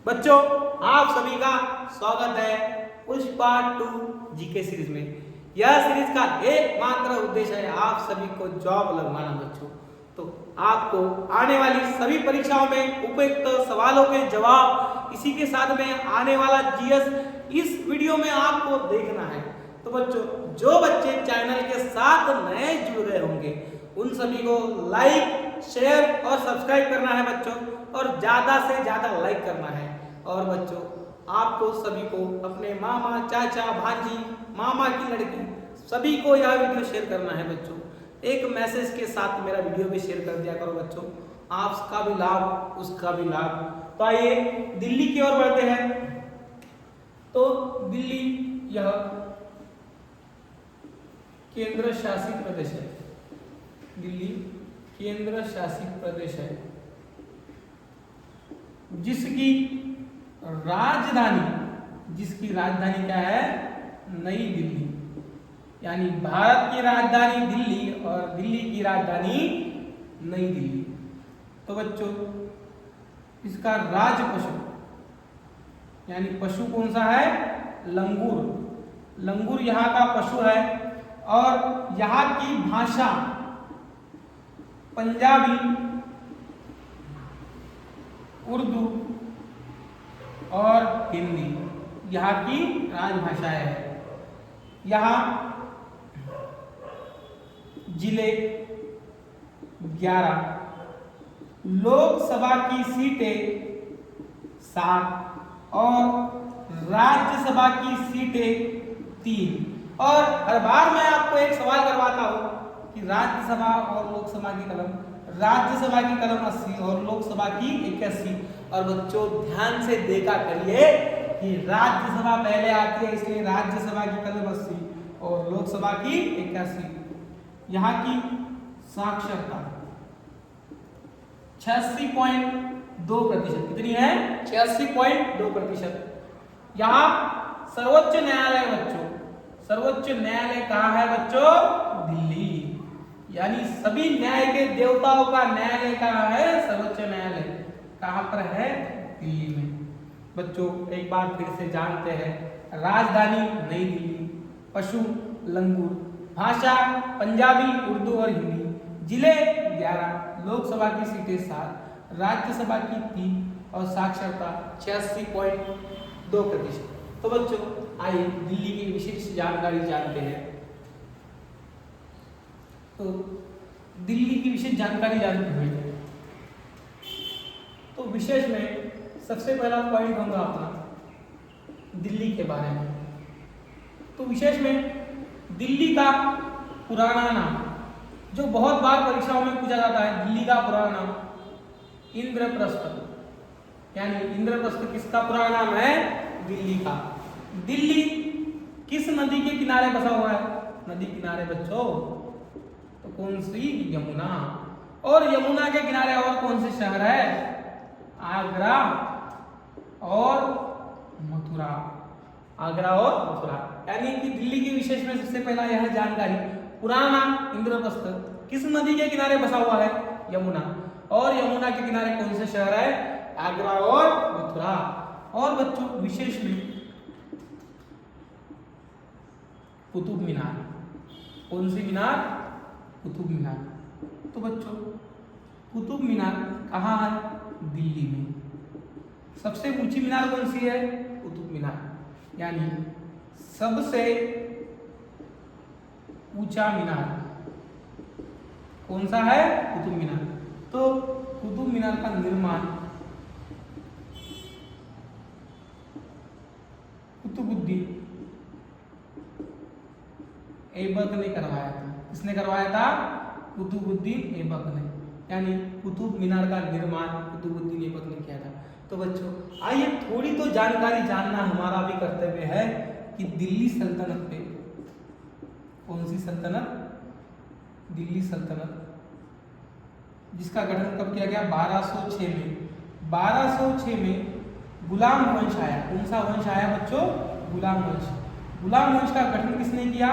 बच्चों, आप सभी का स्वागत है पुष्पा 2 जीके सीरीज में। यह सीरीज का एकमात्र उद्देश्य है आप सभी को जॉब लगवाना। बच्चों, तो आपको आने वाली सभी परीक्षाओं में उपयुक्त सवालों के जवाब, इसी के साथ में आने वाला जीएस इस वीडियो में आपको देखना है। तो बच्चों, जो बच्चे चैनल के साथ नए जुड़ गए होंगे उन सभी को लाइक, शेयर और सब्सक्राइब करना है बच्चों, और ज्यादा से ज्यादा लाइक करना है। और बच्चों, आपको सभी को अपने मामा, चाचा, भांजी, मामा की लड़की सभी को यह वीडियो शेयर करना है बच्चों। एक मैसेज के साथ मेरा वीडियो भी शेयर कर दिया करो बच्चों, आपका भी लाभ उसका भी लाभ। तो आइए दिल्ली की ओर बढ़ते हैं। तो दिल्ली यह केंद्र शासित प्रदेश है। दिल्ली केंद्र शासित प्रदेश है जिसकी राजधानी क्या है? नई दिल्ली। यानी भारत की राजधानी दिल्ली और दिल्ली की राजधानी नई दिल्ली। तो बच्चों, इसका राज पशु यानी पशु कौन सा है? लंगूर। लंगूर यहाँ का पशु है। और यहाँ की भाषा पंजाबी, उर्दू और हिंदी यहाँ की राजभाषाएं है। यहाँ जिले 11, लोकसभा की सीटें 7 और राज्यसभा की सीटें 3। और हर बार मैं आपको एक सवाल करवाता हूं कि राज्यसभा और लोकसभा की कलम, राज्यसभा की कलम 80 और लोकसभा की 81। और बच्चों, ध्यान से देखा करिए कि राज्यसभा पहले आती है, इसलिए राज्यसभा की कलम 80 और लोकसभा की 81। यहाँ की साक्षरता 86.2%। कितनी है? 86.2%। यहाँ सर्वोच्च न्यायालय बच्चों, सर्वोच्च न्यायालय कहाँ है बच्चों? दिल्ली। यानी सभी न्याय के देवताओं का न्यायालय कहाँ है? सर्वोच्च न्यायालय कहाँ पर है? दिल्ली में। बच्चों, एक बार फिर से जानते हैं, राजधानी नई दिल्ली, पशु लंगूर, भाषा पंजाबी, उर्दू और हिंदी, जिले 11, लोकसभा की सीटें 7, राज्यसभा की 3 और साक्षरता 86.2%। तो बच्चों, आइए दिल्ली की विशेष जानकारी जानते हैं। तो दिल्ली की विशेष जानकारी जानते हुए तो विशेष में सबसे पहला पॉइंट होगा अपना दिल्ली के बारे में। तो विशेष में दिल्ली का पुराना नाम, जो बहुत बार परीक्षाओं में पूछा जाता है, दिल्ली का पुराना नाम इंद्रप्रस्थ। यानी इंद्रप्रस्थ किसका पुराना नाम है? दिल्ली का। दिल्ली किस नदी के किनारे बसा हुआ है? नदी किनारे बच्चों, तो कौन सी? यमुना। और यमुना के किनारे और कौन से शहर है? आगरा और मथुरा। आगरा और मथुरा। यानी कि दिल्ली की विशेष में सबसे पहला यह जानकारी, पुराना नाम इंद्रप्रस्थ, किस नदी के किनारे बसा हुआ है? यमुना। और यमुना के किनारे कौन से शहर है? आगरा और मथुरा। और बच्चों, विशेष में कुतुब मीनार। कौन सी मीनार? कुतुब मीनार। तो बच्चों, कुतुब मीनार कहाँ है? दिल्ली में। सबसे ऊंची मीनार कौन सी है? कुतुब मीनार। यानी सबसे ऊंचा मीनार कौन सा है? कुतुब मीनार। तो कुतुब मीनार का निर्माण कुतुबुद्दीन ऐबक ने करवाया था। किसने करवाया था? कुतुबुद्दीन ऐबक ने। यानी कुतुब मीनार का निर्माण कुतुबुद्दीन ऐबक ने किया था। तो बच्चों, आइए थोड़ी तो जानकारी जानना हमारा भी कर्तव्य है कि दिल्ली सल्तनत पे, कौन सी सल्तनत? दिल्ली सल्तनत, जिसका गठन कब किया गया? 1206 में। 1206 में गुलाम वंश आया। कौन सा वंश आया बच्चों? गुलाम वंश। गुलाम वंश का गठन किसने किया?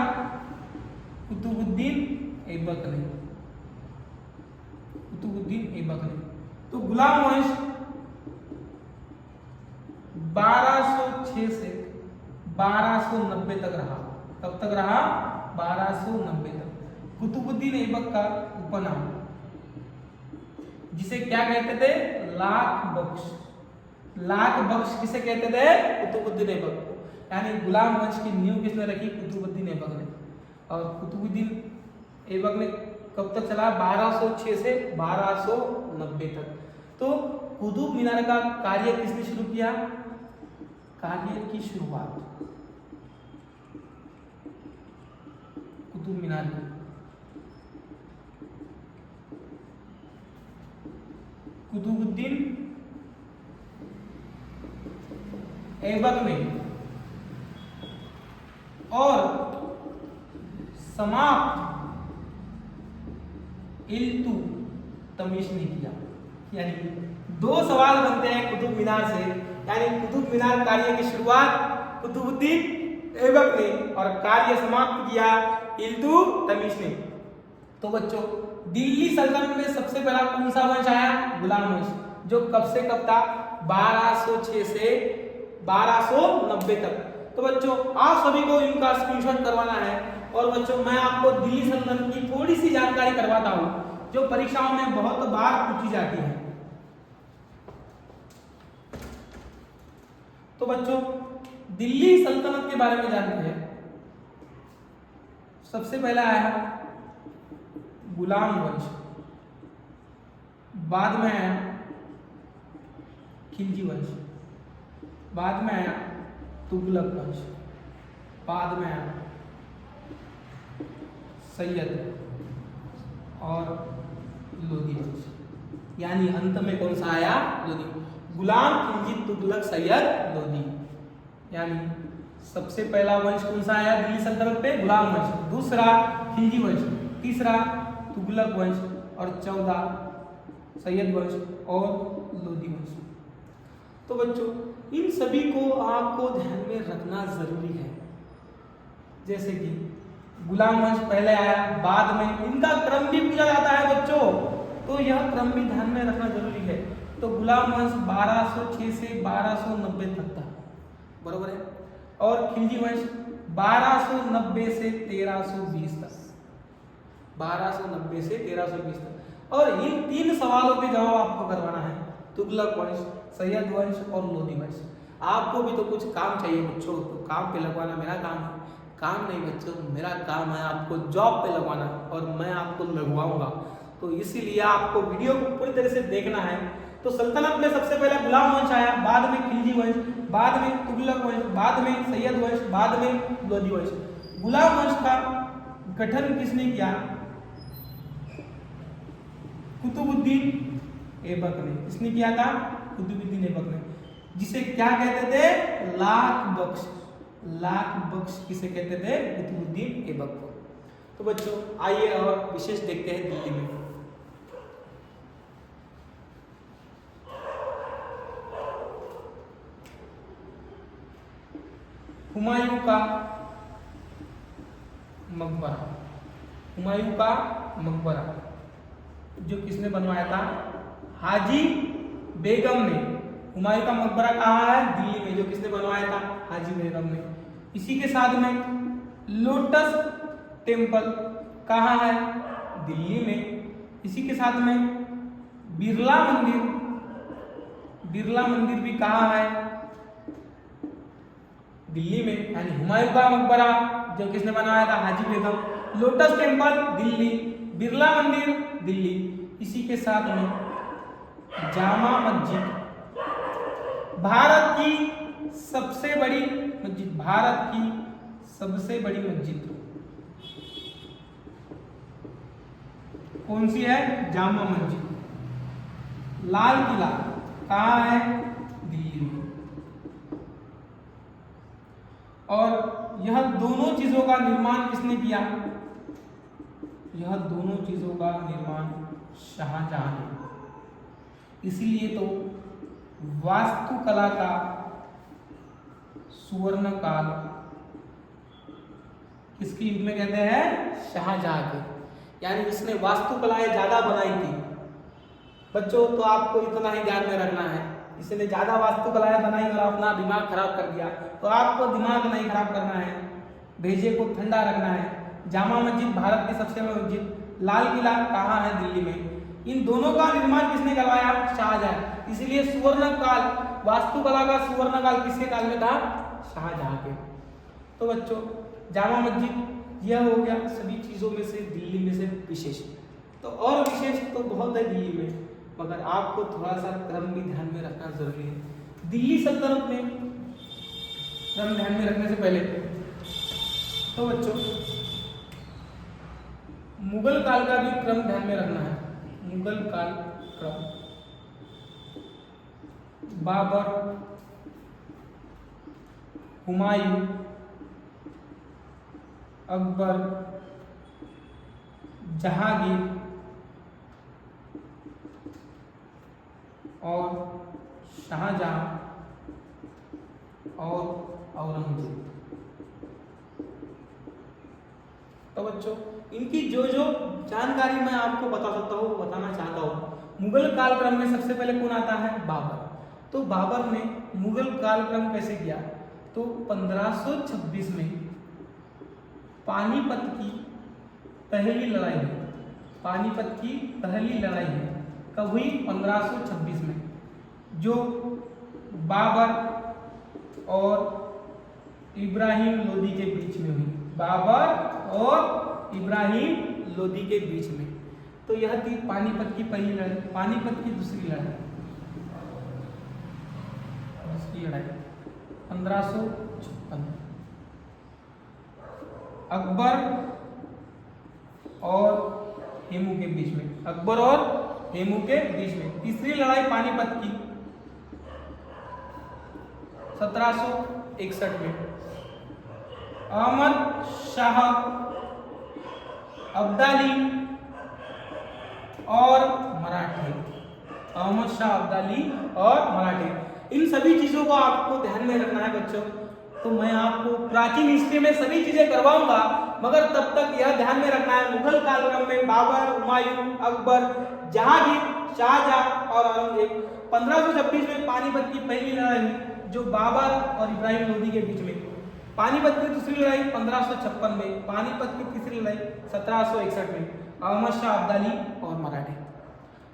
कुतुबुद्दीन ऐबक ने। कुतुबुद्दीन ऐबक ने। तो गुलाम वंश 1206 से 1290 तक रहा। कब तक रहा? 1290 तक। कुतुबुद्दीन ऐबक का उपनाम, जिसे क्या कहते थे? लाख बख्श। लाख बख्श किसे कहते थे? कुतुबुद्दीन ऐबक को। यानी गुलाम वंश की नींव किसने रखी? कुतुबुद्दीन ऐबक ने। और कुतुबुद्दीन ऐबक ने कब तक चला? 1206 से 1290 तक। तो कुतुब मीनार का कार्य किसने शुरू किया? कार्य की शुरुआत कुतुब मीनार की कुतुबुद्दीन ऐबक ने, और समाप्त इल्तुतमिश ने किया। यानी दो सवाल बनते हैं कुतुब मीनार से। यानी कुतुब मीनार कार्य की शुरुआत कुतुबुद्दीन ऐबक ने और कार्य समाप्त किया इल्तुतमिश ने। तो बच्चों, दिल्ली सल्तनत में सबसे पहला कौन सा वंश आया? गुलाम वंश, जो कब से कब था? 1206 से 1290 तक। तो बच्चों, आप सभी को इनका स्क्रीनशॉट करवाना है। और बच्चों, मैं आपको दिल्ली सल्तनत की थोड़ी सी जानकारी करवाता हूं, जो परीक्षाओं में बहुत बार पूछी जाती है। तो बच्चों, दिल्ली सल्तनत के बारे में जानते हैं। सबसे पहला आया गुलाम वंश, बाद में आया खिलजी वंश, बाद में आया तुगलक वंश, बाद में आया सैयद और लोधी वंश। यानी अंत में कौन सा आया? लोधी। गुलाम, खिलजी, तुगलक, सैयद, लोधी। यानी सबसे पहला वंश कौन सा आया दिल्ली सल्तनत पे? गुलाम वंश। दूसरा खिलजी वंश, तीसरा तुगलक वंश, और चौथा सैयद वंश और लोधी वंश। तो बच्चों, इन सभी को आपको ध्यान में रखना जरूरी है। जैसे कि गुलाम वंश पहले आया, बाद में इनका क्रम भी पूछा जाता है बच्चों, तो यह क्रम भी ध्यान में रखना जरूरी है। तो गुलाम वंश 1206 से 1290 तक था, बरोबर है। और खिलजी वंश 1290 से 1320 तक, 1290 से 1320 तक। और इन तीन सवालों के जवाब आपको करवाना है, तुगलक वंश, सैयद वंश और लोधी वंश। आपको भी तो कुछ काम चाहिए बच्चों, तो काम पे लगवाना मेरा काम है। काम नहीं बच्चों, मेरा काम है आपको जॉब पे लगवाना, और मैं आपको लगवाऊंगा। तो इसीलिए आपको वीडियो को पूरी तरह से देखना है। तो सल्तनत में सबसे पहले गुलाम वंश आया, बाद में खिलजी वंश, बाद में तुगलक वंश, बाद में सैयद वंश, बाद में लोधी वंश। गुलाम वंश का गठन किसने किया? कुतुबुद्दीन ऐबक ने। किसने किया था? कुतुबुद्दीन ऐबक ने, जिसे क्या कहते थे? लाख बख्श। लाख बख्श किसे कहते थे? कुतुबुद्दीन ऐबक को। तो बच्चों, आइए और विशेष देखते हैं दिल्ली में। हुमायूं का मकबरा, हुमायूं का मकबरा जो किसने बनवाया था? हाजी बेगम ने। हुमायूं का मकबरा कहाँ है? दिल्ली में। जो किसने बनवाया था? हाजी बेगम ने। इसी के साथ में लोटस टेम्पल कहाँ है? दिल्ली में। इसी के साथ में बिरला मंदिर, बिरला मंदिर भी कहाँ है? दिल्ली में। यानी हुमायूं का मकबरा जो किसने बनवाया था? हाजी बेगम। लोटस टेम्पल दिल्ली, बिरला मंदिर दिल्ली। इसी के साथ में जामा मस्जिद, भारत की सबसे बड़ी मस्जिद, भारत की सबसे बड़ी मस्जिद कौन सी है? जामा मस्जिद। लाल किला कहाँ है? दिल्ली में। और यह दोनों चीजों का निर्माण किसने किया? यह दोनों चीजों का निर्माण शाहजहां ने। इसीलिए तो वास्तुकला का स्वर्ण काल किसके युग में कहते हैं? शाहजहां के। यानी इसने वास्तुकलाएं ज्यादा बनाई थी। बच्चों, तो आपको इतना ही ध्यान में रखना है, इसने ज्यादा वास्तुकलाएं बनाई और अपना दिमाग खराब कर दिया, तो आपको दिमाग नहीं खराब करना है, भेजे को ठंडा रखना है। जामा मस्जिद भारत की सबसे बड़ी मस्जिद, लाल किला कहाँ है? दिल्ली में। इन दोनों का निर्माण किसने करवाया? शाहजहां। इसीलिए सुवर्ण काल, वास्तुकला का सुवर्ण काल किसके काल में था? शाहजहां के। तो बच्चों जामा मस्जिद यह हो गया सभी चीजों में से दिल्ली में से विशेष। तो और विशेष तो बहुत है दिल्ली में, मगर आपको थोड़ा सा क्रम भी ध्यान में रखना जरूरी है। दिल्ली सल्तनत में क्रम ध्यान में रखने से पहले तो बच्चों मुगल काल का भी क्रम ध्यान में रखना है। मुगल काल क्रम, बाबर, हुमायूं, अकबर, जहांगीर और शाहजहां और औरंगजेब। तो बच्चों इनकी जो जो जानकारी मैं आपको बता सकता हूँ, बताना चाहता हूँ। मुगल कालक्रम में सबसे पहले कौन आता है? बाबर। तो बाबर ने मुगल कालक्रम कैसे किया? तो 1526 में पानीपत की पहली लड़ाई हुई। पानीपत की पहली लड़ाई हुई कब हुई? 1526 में, जो बाबर और इब्राहिम लोदी के बीच में हुई। बाबर और इब्राहिम लोदी के बीच में। तो यह थी पानीपत की पहली लड़ाई। पानीपत की दूसरी लड़ाई 1556, अकबर और हेमू के बीच में। अकबर और हेमू के बीच में। तीसरी लड़ाई पानीपत की 1761 में। अहमद शाह अब्दाली और मराठे। अहमद शाह अब्दाली और मराठे, इन सभी चीजों को आपको ध्यान में रखना है बच्चों। तो मैं आपको प्राचीन हिस्ट्री में सभी चीजें करवाऊंगा, मगर तब तक यह ध्यान में रखना है मुगल कालक्रम में बाबर, हुमायूं, अकबर, जहांगीर, शाहजहां और औरंगजेब। 1526 में पानीपत की पहली लड़ाई हुई, जो बाबर और इब्राहिम लोदी के बीच में। पानीपत की दूसरी लड़ाई 1556 में। पानीपत की तीसरी लड़ाई 1761 में, अहमद शाह अब्दाली और मराठे।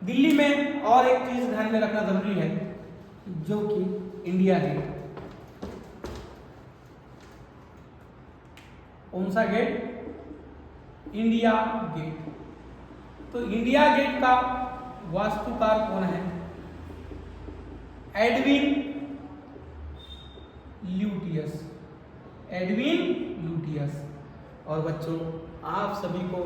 दिल्ली में और एक चीज ध्यान में रखना जरूरी है, जो कि इंडिया गेट। कौन सा गेट? India gate. तो इंडिया गेट का वास्तुकार कौन है? Edwin Lutyens. Edwin Lutyens. और बच्चों आप सभी को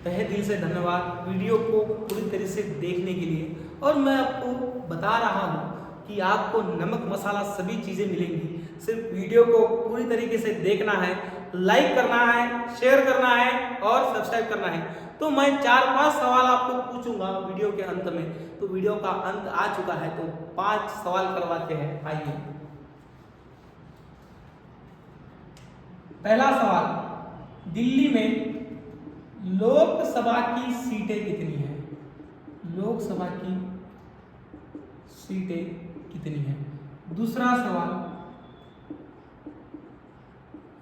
तहे दिल से धन्यवाद वीडियो को पूरी तरह से देखने के लिए। और मैं आपको बता रहा हूँ कि आपको नमक मसाला सभी चीज़ें मिलेंगी, सिर्फ वीडियो को पूरी तरीके से देखना है, लाइक करना है, शेयर करना है और सब्सक्राइब करना है। तो मैं 4-5 सवाल आपको पूछूंगा वीडियो के अंत में। तो वीडियो का अंत आ चुका है, तो 5 सवाल करवाते हैं। आइए, पहला सवाल, दिल्ली में लोकसभा की सीटें कितनी हैं? लोकसभा की सीटें कितनी हैं? दूसरा सवाल,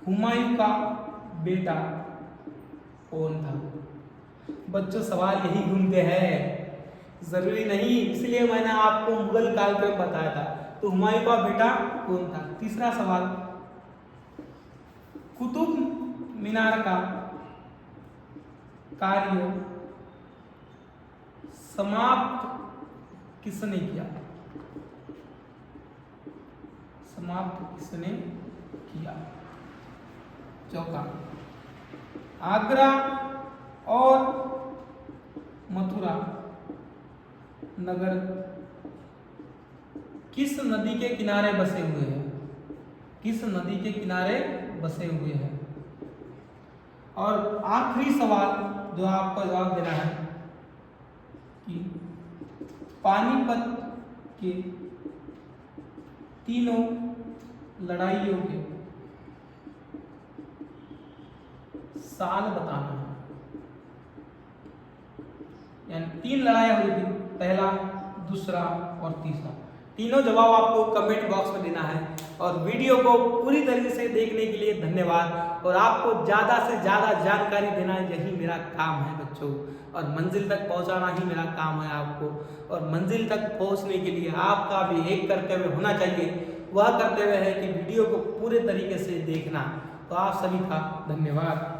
हुमायूं का बेटा कौन था? बच्चों सवाल यही घूमते हैं, जरूरी नहीं, इसलिए मैंने आपको मुगल कालक्रम बताया था। तो हुमायूं का बेटा कौन था? तीसरा सवाल, कुतुब मीनार का कार्य समाप्त किसने किया? समाप्त किसने किया? चौथा, आगरा और मथुरा नगर किस नदी के किनारे बसे हुए हैं? किस नदी के किनारे बसे हुए हैं? और आखिरी सवाल जो आपको जवाब देना है कि पानीपत के तीनों लड़ाइयों के साल बताना है। यानी 3 लड़ाइयां हुई थी, पहला, दूसरा और तीसरा। तीनों जवाब आपको कमेंट बॉक्स में देना है। और वीडियो को पूरी तरीके से देखने के लिए धन्यवाद। और आपको ज़्यादा से ज़्यादा जानकारी देना यही मेरा काम है बच्चों, और मंजिल तक पहुंचाना ही मेरा काम है आपको। और मंजिल तक पहुंचने के लिए आपका भी एक कर्तव्य होना चाहिए, वह कर्तव्य है कि वीडियो को पूरे तरीके से देखना। तो आप सभी का धन्यवाद।